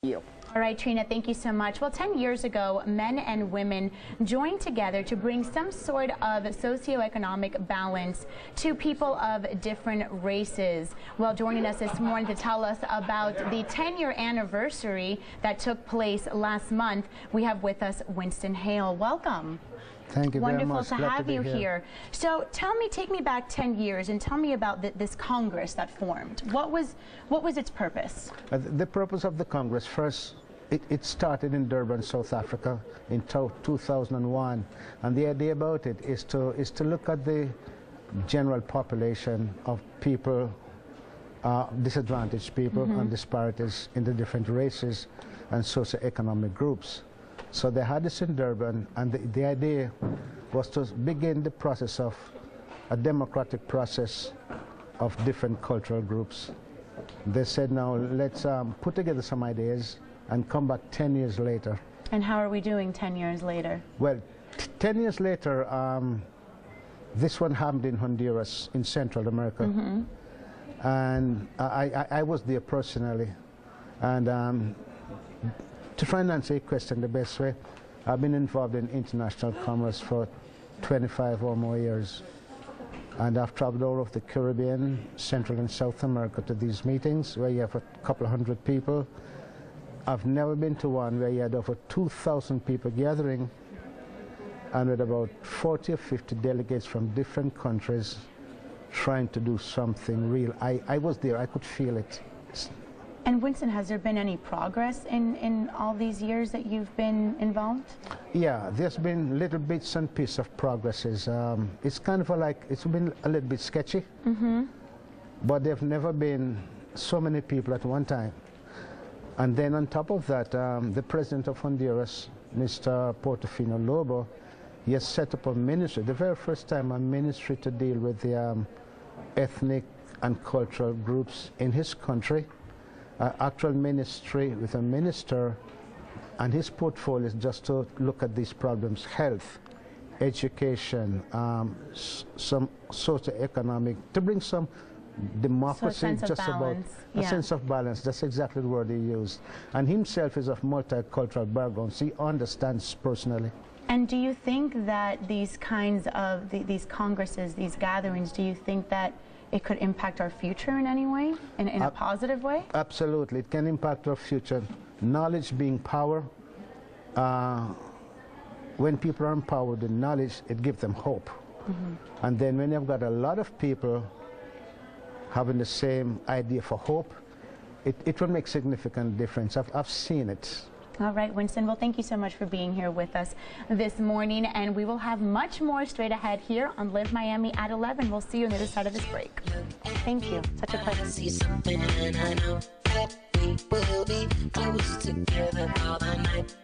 you. All right, Trina, thank you so much. Well, 10 years ago, men and women joined together to bring some sort of socioeconomic balance to people of different races. Well, joining us this morning to tell us about the 10-year anniversary that took place last month, we have with us Winston Hale. Welcome. Thank you very much. Wonderful to have you here. So tell me, take me back 10 years and tell me about this Congress that formed. What was its purpose? The purpose of the Congress, first, it started in Durban, South Africa in 2001. And the idea about it is to look at the general population of people, disadvantaged people and disparities in the different races and socioeconomic groups. So they had this in Durban, and the idea was to begin the process of a democratic process of different cultural groups. They said, now let's put together some ideas and come back 10 years later. And how are we doing 10 years later? Well, 10 years later, this one happened in Honduras, in Central America. And I was there personally. And to try and answer your question the best way, I've been involved in international commerce for 25 or more years. And I've traveled all over the Caribbean, Central and South America to these meetings where you have a couple of hundred people. I've never been to one where you had over 2,000 people gathering and with about 40 or 50 delegates from different countries trying to do something real. I was there, I could feel it. And Winston, has there been any progress in all these years that you've been involved? Yeah, there's been little bits and pieces of progresses. It's kind of like, it's been a little bit sketchy, but there've never been so many people at one time. And then on top of that, the president of Honduras, Mr. Portofino Lobo, he has set up a ministry, the very first time a ministry to deal with the ethnic and cultural groups in his country. Actual ministry with a minister, and his portfolio is just to look at these problems: health, education, some socioeconomic, to bring some democracy, so just about a sense of balance. That's exactly the word he used. And himself is of multicultural background, so he understands personally. And do you think that these kinds of these congresses, these gatherings, do you think that it could impact our future in any way, in a positive way? Absolutely, it can impact our future. Knowledge being power. When people are empowered with knowledge, it gives them hope. And then when you've got a lot of people having the same idea for hope, it will make significant difference. I've seen it. All right, Winston, well, thank you so much for being here with us this morning, and we will have much more straight ahead here on Live Miami at 11. We'll see you on the other side of this break. Thank you. Such a pleasure. See something, and I know that we will be close together all the night.